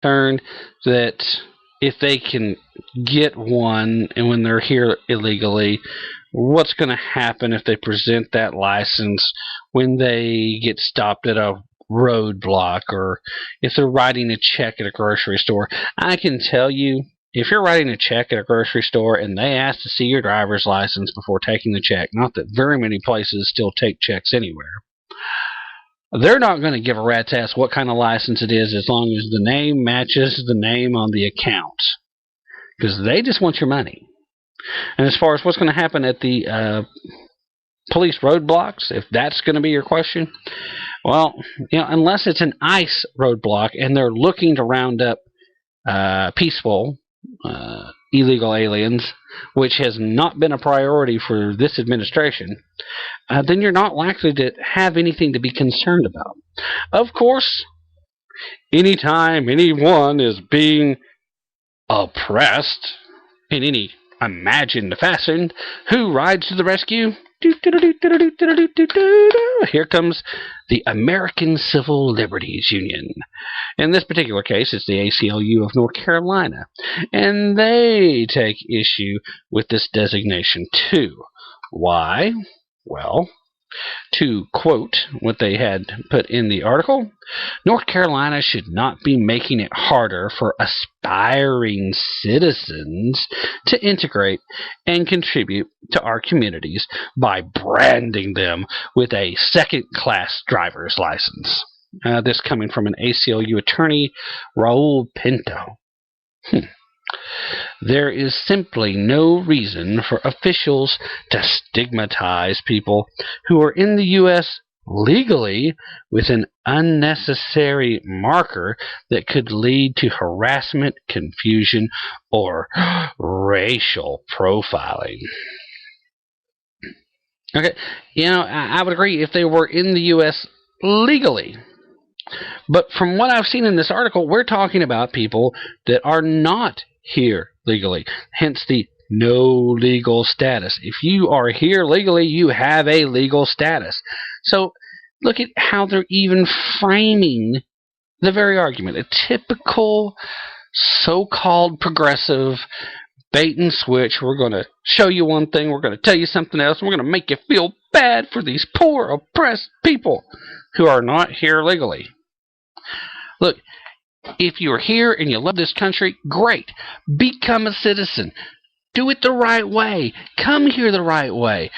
concerned that if they can get one and when they're here illegally, what's going to happen if they present that license when they get stopped at a roadblock or if they're writing a check at a grocery store. I can tell you, if you're writing a check at a grocery store and they ask to see your driver's license before taking the check, not that very many places still take checks anywhere, they're not going to give a rat's ass what kind of license it is as long as the name matches the name on the account, because they just want your money. And as far as what's going to happen at the police roadblocks, if that's going to be your question, well, unless it's an ICE roadblock and they're looking to round up peaceful illegal aliens, which has not been a priority for this administration, then you're not likely to have anything to be concerned about. Of course, anytime anyone is being oppressed in any imagined fashion, who rides to the rescue? Here comes the American Civil Liberties Union. In this particular case, it's the ACLU of North Carolina, and they take issue with this designation too. Why? Well, to quote what they had put in the article, North Carolina should not be making it harder for aspiring citizens to integrate and contribute to our communities by branding them with a second-class driver's license. This coming from an ACLU attorney, Raul Pinto. There is simply no reason for officials to stigmatize people who are in the U.S. legally with an unnecessary marker that could lead to harassment, confusion, or racial profiling. Okay, I would agree if they were in the U.S. legally. But from what I've seen in this article, we're talking about people that are not here legally, hence the no legal status. If you are here legally, you have a legal status. So look at how they're even framing the very argument. A typical so-called progressive bait and switch. We're going to show you one thing, we're going to tell you something else, and we're going to make you feel bad for these poor, oppressed people who are not here legally. Look, if you're here and you love this country, great. Become a citizen. Do it the right way. Come here the right way.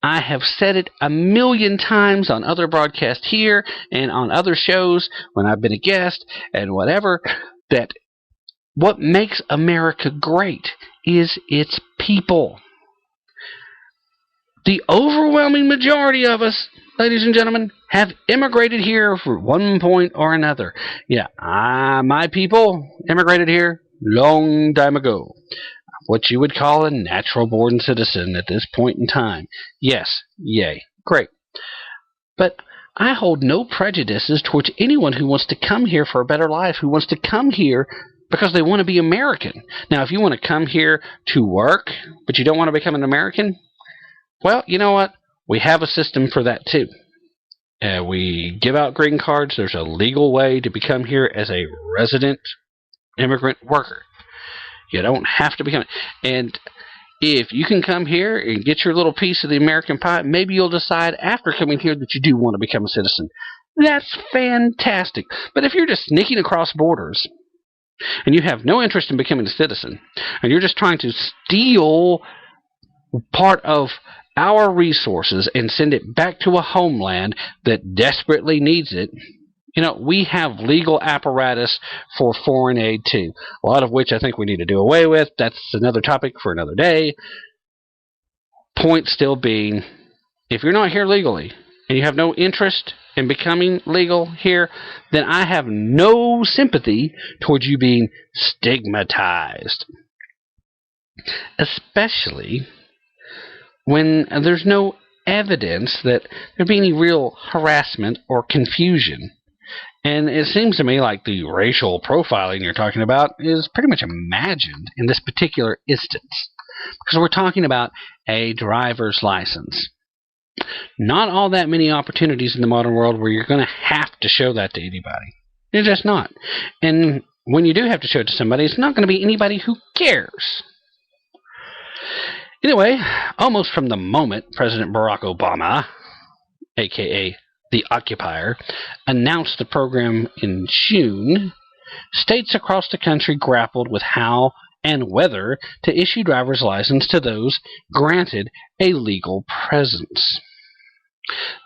I have said it a million times on other broadcasts here and on other shows when I've been a guest and whatever, that what makes America great is its people. The overwhelming majority of us, ladies and gentlemen, have immigrated here for one point or another. Yeah, my people immigrated here long time ago. What you would call a natural-born citizen at this point in time. Yes, yay, great. But I hold no prejudices towards anyone who wants to come here for a better life, who wants to come here because they want to be American. Now, if you want to come here to work, but you don't want to become an American, well, you know what? We have a system for that too. We give out green cards. There's a legal way to become here as a resident immigrant worker. You don't have to become. And if you can come here and get your little piece of the American pie, maybe you'll decide after coming here that you do want to become a citizen. That's fantastic. But if you're just sneaking across borders and you have no interest in becoming a citizen, and you're just trying to steal part of our resources and send it back to a homeland that desperately needs it, we have legal apparatus for foreign aid too, a lot of which I think we need to do away with. That's another topic for another day. Point still being, if you're not here legally and you have no interest in becoming legal here, then I have no sympathy towards you being stigmatized. Especially when there's no evidence that there'd be any real harassment or confusion. And it seems to me like the racial profiling you're talking about is pretty much imagined in this particular instance, because we're talking about a driver's license. Not all that many opportunities in the modern world where you're going to have to show that to anybody. You're just not. And when you do have to show it to somebody, it's not going to be anybody who cares. Anyway, almost from the moment President Barack Obama, a.k.a. the Occupier, announced the program in June, states across the country grappled with how and whether to issue driver's license to those granted a legal presence.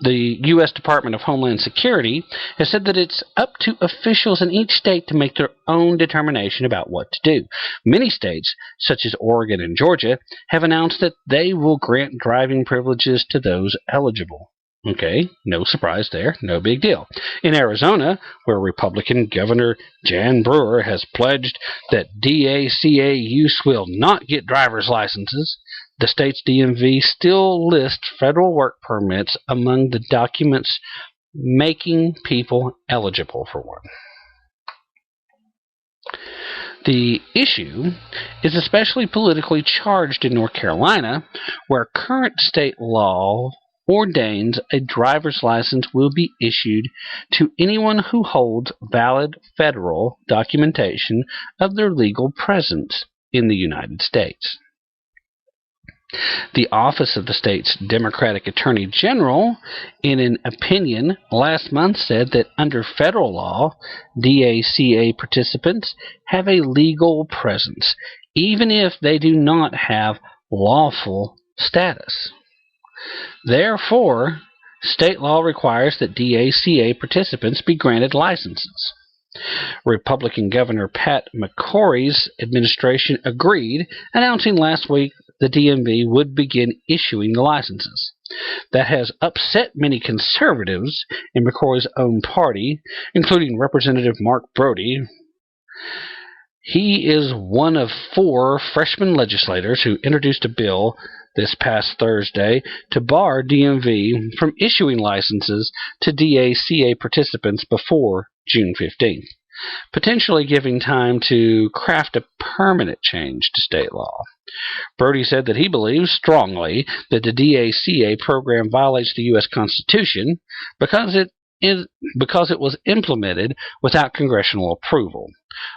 The U.S. Department of Homeland Security has said that it's up to officials in each state to make their own determination about what to do. Many states, such as Oregon and Georgia, have announced that they will grant driving privileges to those eligible. Okay, no surprise there, no big deal. In Arizona, where Republican Governor Jan Brewer has pledged that DACA use will not get driver's licenses, the state's DMV still lists federal work permits among the documents making people eligible for one. The issue is especially politically charged in North Carolina, where current state law ordains a driver's license will be issued to anyone who holds valid federal documentation of their legal presence in the United States. The office of the state's Democratic Attorney General, in an opinion last month, said that under federal law, DACA participants have a legal presence, even if they do not have lawful status. Therefore, state law requires that DACA participants be granted licenses. Republican Governor Pat McCrory's administration agreed, announcing last week the DMV would begin issuing the licenses. That has upset many conservatives in McCrory's own party, including Representative Mark Brody. He is one of 4 freshman legislators who introduced a bill this past Thursday to bar DMV from issuing licenses to DACA participants before June 15th, potentially giving time to craft a permanent change to state law. Brody said that he believes strongly that the DACA program violates the U.S. Constitution because it was implemented without congressional approval.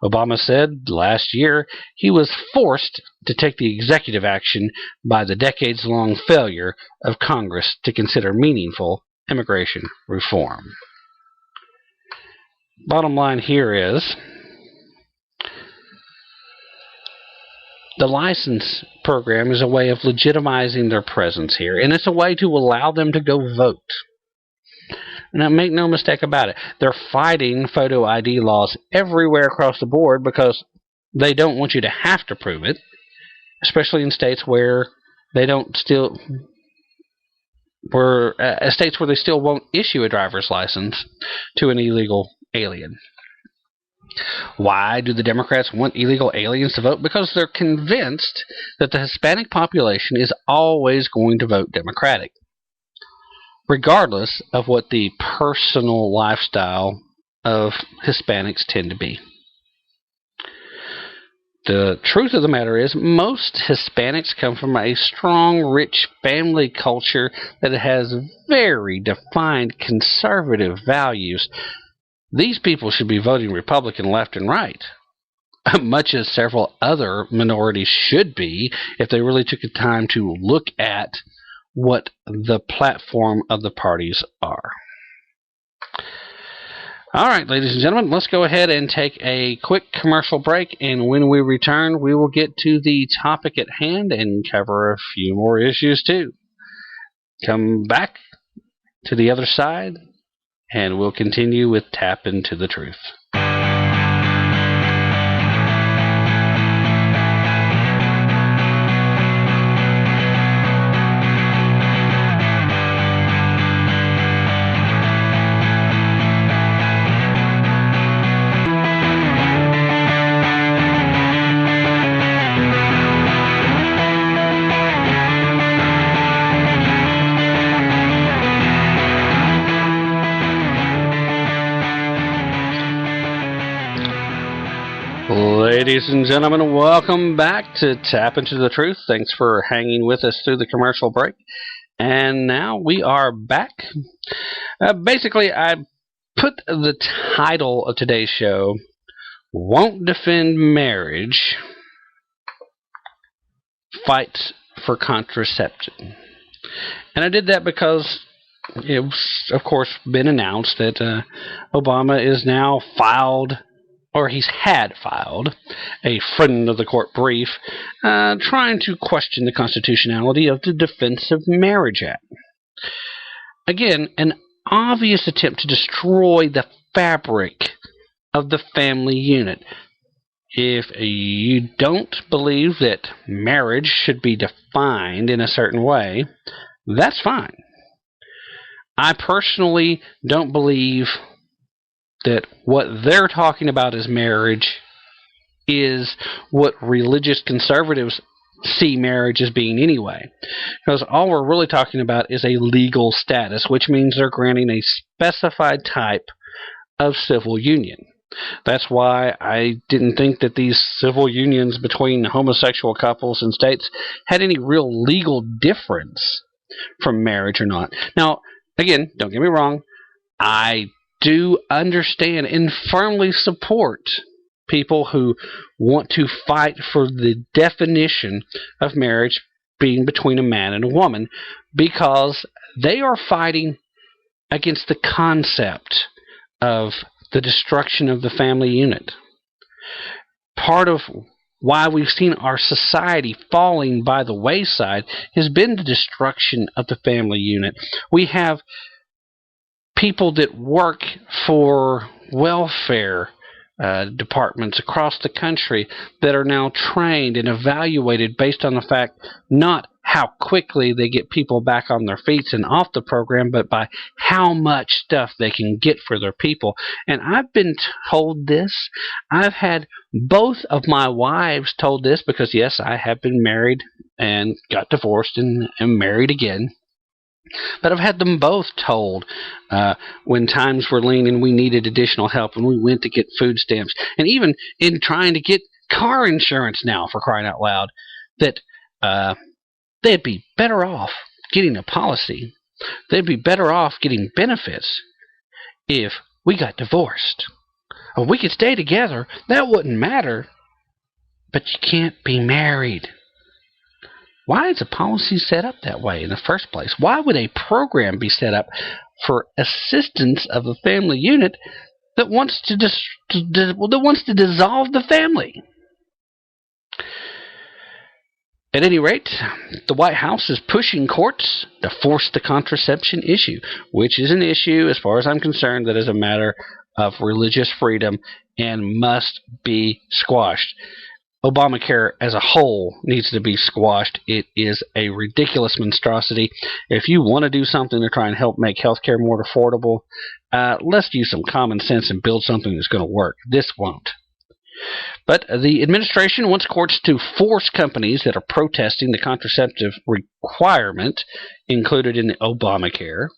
Obama said last year he was forced to take the executive action by the decades-long failure of Congress to consider meaningful immigration reform. Bottom line here is the license program is a way of legitimizing their presence here, and it's a way to allow them to go vote. Now, make no mistake about it, they're fighting photo ID laws everywhere across the board because they don't want you to have to prove it, especially in states where they don't still, states where they still won't issue a driver's license to an illegal alien. Why do the Democrats want illegal aliens to vote? Because they're convinced that the Hispanic population is always going to vote Democratic, regardless of what the personal lifestyle of Hispanics tend to be. The truth of the matter is, most Hispanics come from a strong, rich family culture that has very defined conservative values. These people should be voting Republican left and right, much as several other minorities should be if they really took the time to look at what the platform of the parties are. All right, ladies and gentlemen, let's go ahead and take a quick commercial break, and when we return, we will get to the topic at hand and cover a few more issues too. Come back to the other side, and we'll continue with Tap Into the Truth. Ladies and gentlemen, welcome back to Tap Into the Truth. Thanks for hanging with us through the commercial break. And now we are back. Basically, I put the title of today's show, won't defend marriage fights for contraception. And I did that because it's, of course, been announced that Obama is now filed, or he's had filed, a friend of the court brief trying to question the constitutionality of the Defense of Marriage Act. Again, an obvious attempt to destroy the fabric of the family unit. If you don't believe that marriage should be defined in a certain way, that's fine. I personally don't believe that what they're talking about as marriage is what religious conservatives see marriage as being anyway. Because all we're really talking about is a legal status, which means they're granting a specified type of civil union. That's why I didn't think that these civil unions between homosexual couples in states had any real legal difference from marriage or not. Now, again, don't get me wrong, I do understand and firmly support people who want to fight for the definition of marriage being between a man and a woman, because they are fighting against the concept of the destruction of the family unit. Part of why we've seen our society falling by the wayside has been the destruction of the family unit. We have people that work for welfare departments across the country that are now trained and evaluated based on the fact not how quickly they get people back on their feet and off the program, but by how much stuff they can get for their people. And I've been told this. I've had both of my wives told this, because yes, I have been married and got divorced and am married again. But I've had them both told when times were lean and we needed additional help, when we went to get food stamps, and even in trying to get car insurance now, for crying out loud, that they'd be better off getting a policy. They'd be better off getting benefits if we got divorced. Or we could stay together. That wouldn't matter. But you can't be married. Why is a policy set up that way in the first place? Why would a program be set up for assistance of a family unit that wants to dissolve the family? At any rate, the White House is pushing courts to force the contraception issue, which is an issue, as far as I'm concerned, that is a matter of religious freedom and must be squashed. Obamacare as a whole needs to be squashed. It is a ridiculous monstrosity. If you want to do something to try and help make healthcare more affordable, let's use some common sense and build something that's going to work. This won't. But the administration wants courts to force companies that are protesting the contraceptive requirement included in the Obamacare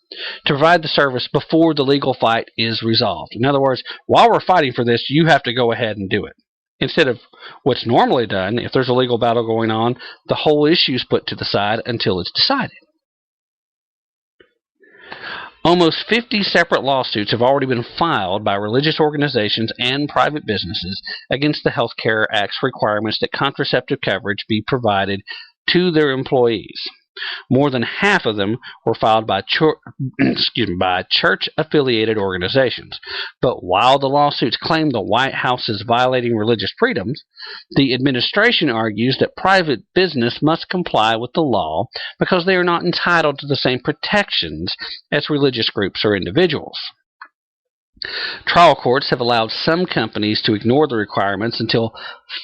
to provide the service before the legal fight is resolved. In other words, while we're fighting for this, you have to go ahead and do it. Instead of what's normally done, if there's a legal battle going on, the whole issue is put to the side until it's decided. Almost 50 separate lawsuits have already been filed by religious organizations and private businesses against the Health Care Act's requirements that contraceptive coverage be provided to their employees. More than half of them were filed by church-affiliated organizations. But while the lawsuits claim the White House is violating religious freedoms, the administration argues that private business must comply with the law because they are not entitled to the same protections as religious groups or individuals. Trial courts have allowed some companies to ignore the requirements until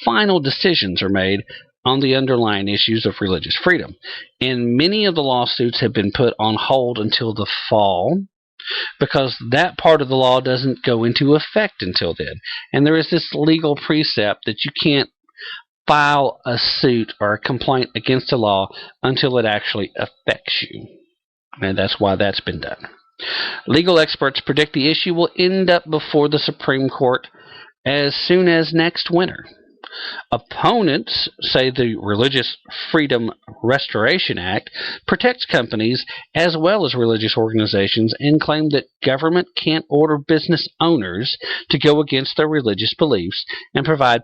final decisions are made on the underlying issues of religious freedom. And many of the lawsuits have been put on hold until the fall because that part of the law doesn't go into effect until then. And there is this legal precept that you can't file a suit or a complaint against a law until it actually affects you. And that's why that's been done. Legal experts predict the issue will end up before the Supreme Court as soon as next winter. Opponents say the Religious Freedom Restoration Act protects companies as well as religious organizations and claim that government can't order business owners to go against their religious beliefs and provide